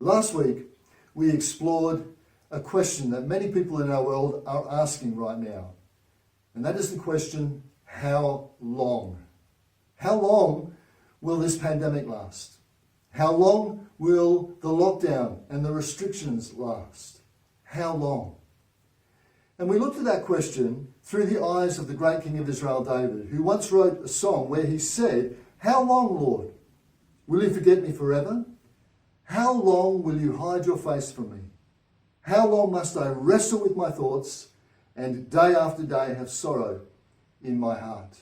Last week, we explored a question that many people in our world are asking right now. And that is the question, how long? How long will this pandemic last? How long will the lockdown and the restrictions last? How long? And we looked at that question through the eyes of the great King of Israel, David, who once wrote a song where he said, "How long, Lord? Will you forget me forever? How long will you hide your face from me? How long must I wrestle with my thoughts and day after day have sorrow in my heart?"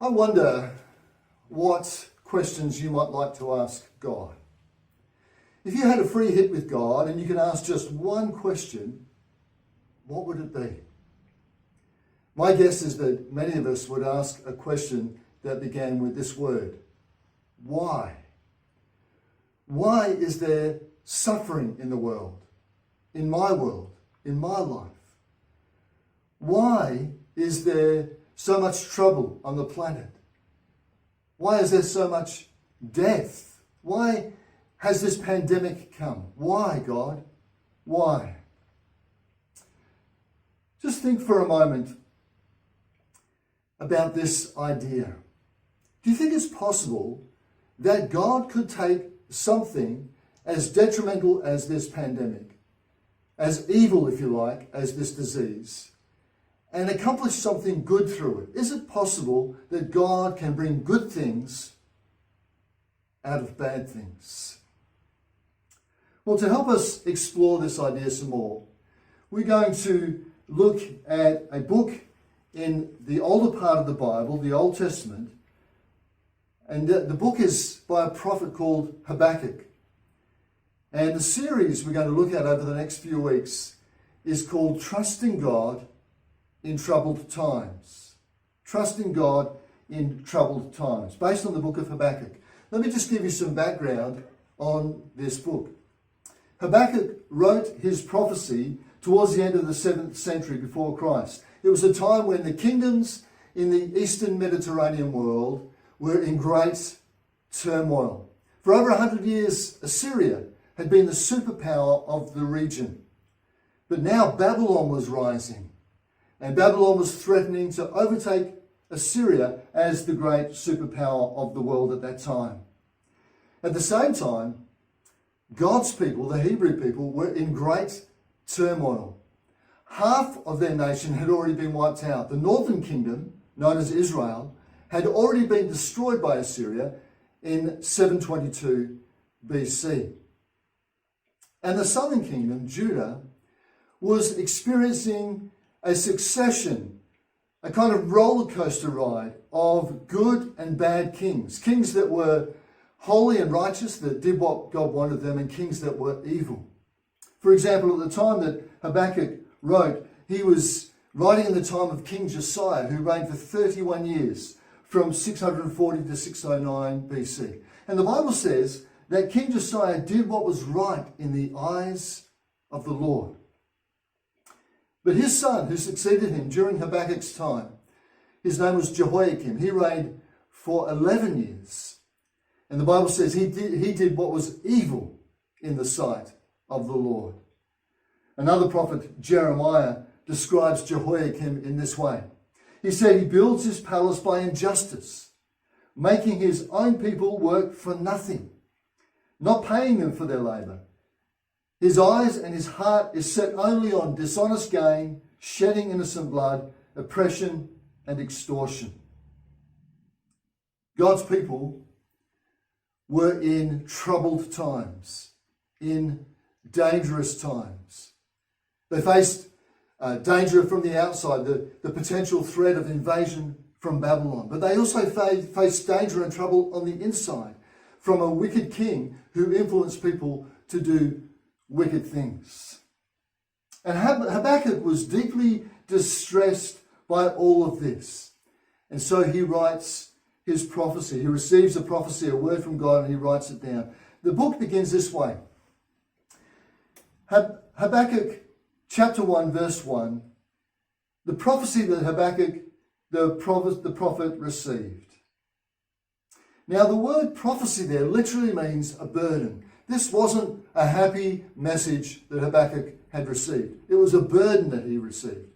I wonder what questions you might like to ask God. If you had a free hit with God and you could ask just one question, what would it be? My guess is that many of us would ask a question that began with this word: why? Why is there suffering in the world, in my life? Why is there so much trouble on the planet? Why is there so much death? Why has this pandemic come? Why, God? Why? Just think for a moment about this idea. Do you think it's possible that God could take something as detrimental as this pandemic, as evil, if you like, as this disease, and accomplish something good through it? Is it possible that God can bring good things out of bad things? Well, to help us explore this idea some more, we're going to look at a book in the older part of the Bible, the Old Testament, and the book is by a prophet called Habakkuk. And the series we're going to look at over the next few weeks is called Trusting God in Troubled Times. Trusting God in Troubled Times, based on the book of Habakkuk. Let me just give you some background on this book. Habakkuk wrote his prophecy towards the end of the 7th century before Christ. It was a time when the kingdoms in the eastern Mediterranean world were in great turmoil. For over 100 years, Assyria had been the superpower of the region. But now Babylon was rising, and Babylon was threatening to overtake Assyria as the great superpower of the world at that time. At the same time, God's people, the Hebrew people, were in great turmoil. Half of their nation had already been wiped out. The northern kingdom, known as Israel, had already been destroyed by Assyria in 722 BC. And the southern kingdom, Judah, was experiencing a succession, a kind of roller coaster ride of good and bad kings. Kings that were holy and righteous, that did what God wanted them, and kings that were evil. For example, at the time that Habakkuk wrote, he was writing in the time of King Josiah, who reigned for 31 years, from 640 to 609 BC. And the Bible says that King Josiah did what was right in the eyes of the Lord. But his son, who succeeded him during Habakkuk's time, his name was Jehoiakim. He reigned for 11 years. And the Bible says he did what was evil in the sight of the Lord. Another prophet, Jeremiah, describes Jehoiakim in this way. He said he builds his palace by injustice, making his own people work for nothing, not paying them for their labor. His eyes and his heart is set only on dishonest gain, shedding innocent blood, oppression and extortion. God's people were in troubled times, in dangerous times. They faced danger from the outside, the potential threat of invasion from Babylon. But they also faced danger and trouble on the inside from a wicked king who influenced people to do wicked things. And Habakkuk was deeply distressed by all of this. And so he writes his prophecy. He receives a prophecy, a word from God, and he writes it down. The book begins this way. Habakkuk chapter 1, verse 1, the prophecy that Habakkuk, the prophet, received. Now, the word prophecy there literally means a burden. This wasn't a happy message that Habakkuk had received. It was a burden that he received.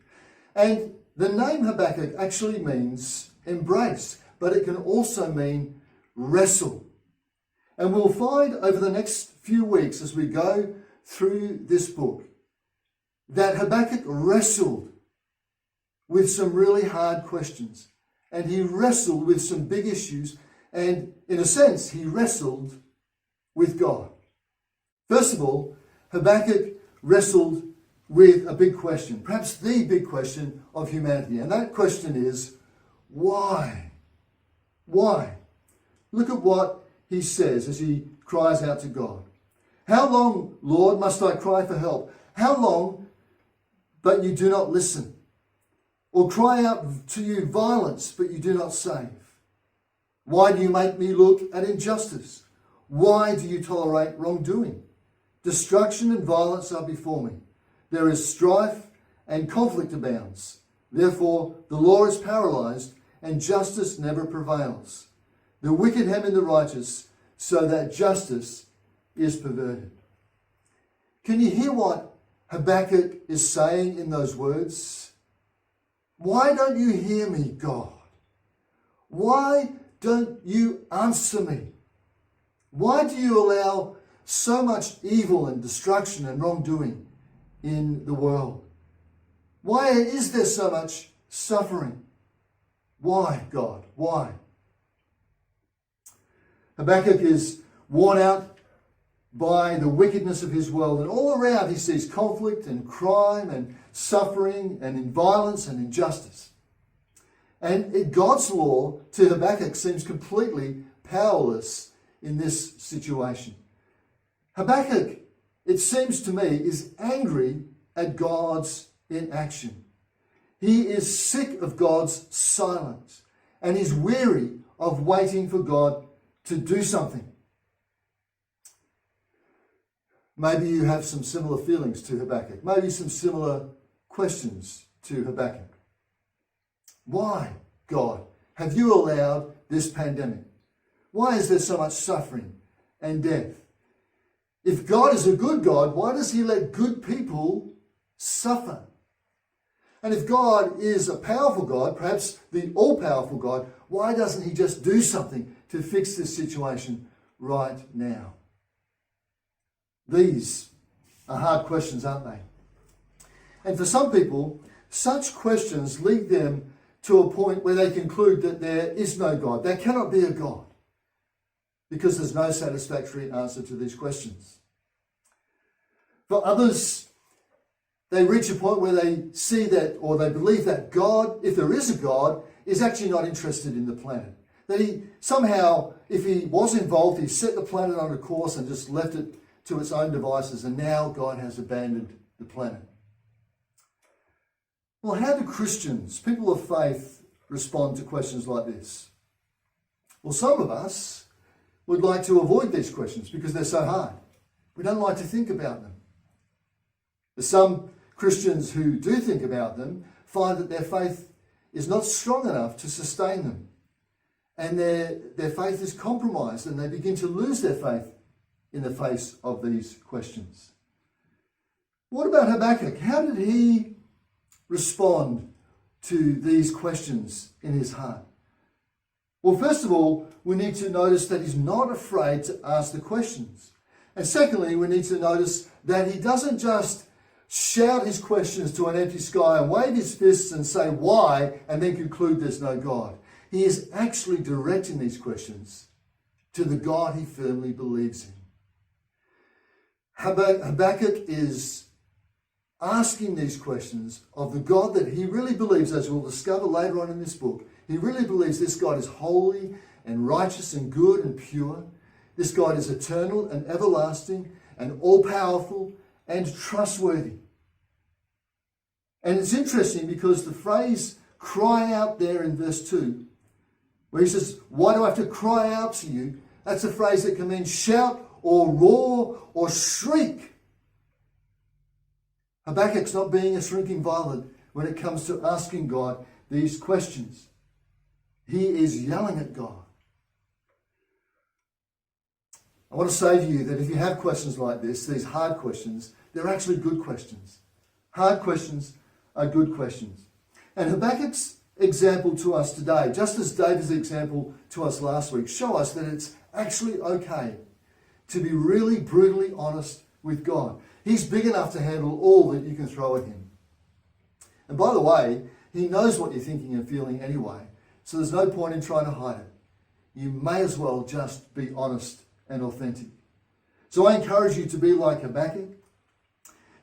And the name Habakkuk actually means embrace, but it can also mean wrestle. And we'll find over the next few weeks as we go through this book that Habakkuk wrestled with some really hard questions. And he wrestled with some big issues. And in a sense, he wrestled with God. First of all, Habakkuk wrestled with a big question, perhaps the big question of humanity. And that question is, why? Why? Look at what he says as he cries out to God. How long, Lord, must I cry for help? How long, but you do not listen? Or cry out to you violence, but you do not save? Why do you make me look at injustice? Why do you tolerate wrongdoing? Destruction and violence are before me. There is strife and conflict abounds. Therefore, the law is paralyzed and justice never prevails. The wicked hem in the righteous, so that justice is perverted. Can you hear what Habakkuk is saying in those words? Why don't you hear me, God? Why don't you answer me? Why do you allow so much evil and destruction and wrongdoing in the world? Why is there so much suffering? Why, God? Why? Habakkuk is worn out by the wickedness of his world, and all around he sees conflict and crime and suffering and violence and injustice. And God's law to Habakkuk seems completely powerless in this situation. Habakkuk, it seems to me, is angry at God's inaction. He is sick of God's silence, and he's weary of waiting for God to do something. Maybe you have some similar feelings to Habakkuk, maybe some similar questions to Habakkuk. Why, God, have you allowed this pandemic? Why is there so much suffering and death? If God is a good God, why does he let good people suffer? And if God is a powerful God, perhaps the all-powerful God, why doesn't he just do something to fix this situation right now? These are hard questions, aren't they? And for some people, such questions lead them to a point where they conclude that there is no God. There cannot be a God because there's no satisfactory answer to these questions. For others, they reach a point where they see that, or they believe that God, if there is a God, is actually not interested in the planet. That he somehow, if he was involved, he set the planet on a course and just left it to its own devices, and now God has abandoned the planet. Well, how do Christians, people of faith, respond to questions like this? Well, some of us would like to avoid these questions because they're so hard. We don't like to think about them. There's some Christians who do think about them find that their faith is not strong enough to sustain them. And their faith is compromised, and they begin to lose their faith in the face of these questions. What about Habakkuk? How did he respond to these questions in his heart? Well, first of all, we need to notice that he's not afraid to ask the questions. And secondly, we need to notice that he doesn't just shout his questions to an empty sky and wave his fists and say why and then conclude there's no God. He is actually directing these questions to the God he firmly believes in. Habakkuk is asking these questions of the God that he really believes, as we'll discover later on in this book. He really believes this God is holy and righteous and good and pure. This God is eternal and everlasting and all-powerful and trustworthy. And it's interesting because the phrase cry out there in verse 2, where he says, why do I have to cry out to you? That's a phrase that can mean shout or roar or shriek. Habakkuk's not being a shrinking violet when it comes to asking God these questions. He is yelling at God. I want to say to you that if you have questions like this, these hard questions, they're actually good questions. Hard questions are good questions. And Habakkuk's example to us today, just as David's example to us last week, show us that it's actually okay to be really brutally honest with God. He's big enough to handle all that you can throw at him. And by the way, he knows what you're thinking and feeling anyway, so there's no point in trying to hide it. You may as well just be honest and authentic. So I encourage you to be like Habakkuk,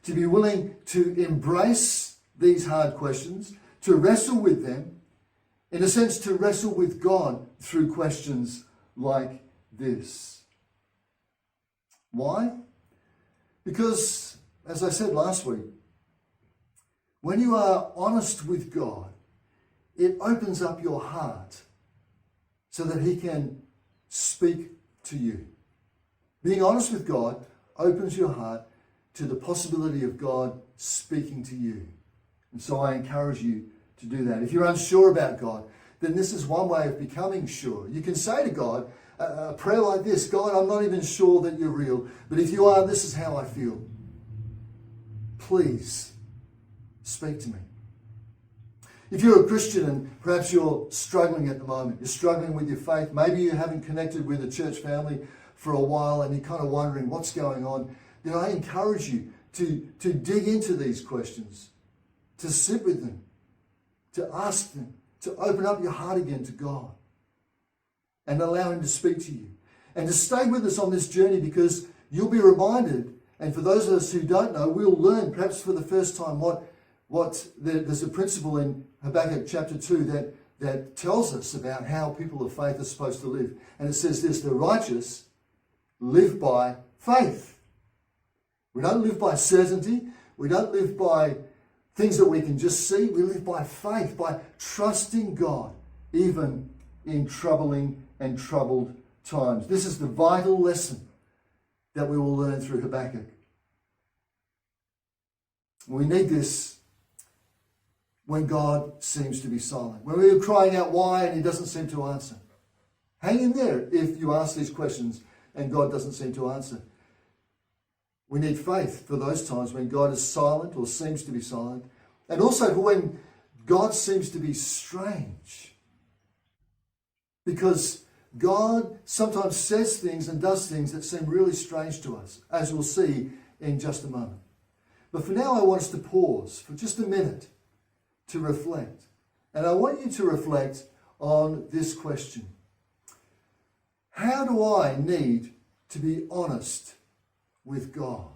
to be willing to embrace these hard questions, to wrestle with them, in a sense to wrestle with God through questions like this. Why? Because, as I said last week, when you are honest with God, it opens up your heart so that he can speak to you. Being honest with God opens your heart to the possibility of God speaking to you. And so I encourage you to do that. If you're unsure about God, then this is one way of becoming sure. You can say to God a prayer like this: God, I'm not even sure that you're real, but if you are, this is how I feel. Please speak to me. If you're a Christian and perhaps you're struggling at the moment, you're struggling with your faith, maybe you haven't connected with a church family for a while and you're kind of wondering what's going on, then I encourage you to dig into these questions, to sit with them, to ask them, to open up your heart again to God and allow him to speak to you. And to stay with us on this journey, because you'll be reminded, and for those of us who don't know, we'll learn perhaps for the first time there's a principle in Habakkuk chapter 2 that tells us about how people of faith are supposed to live. And it says this: the righteous live by faith. We don't live by certainty. We don't live by things that we can just see. We live by faith, by trusting God, even in troubling and troubled times. This is the vital lesson that we will learn through Habakkuk. We need this when God seems to be silent. When we're crying out why and he doesn't seem to answer. Hang in there if you ask these questions and God doesn't seem to answer. We need faith for those times when God is silent or seems to be silent. And also for when God seems to be strange. Because God sometimes says things and does things that seem really strange to us, as we'll see in just a moment. But for now, I want us to pause for just a minute to reflect. And I want you to reflect on this question: how do I need to be honest with God?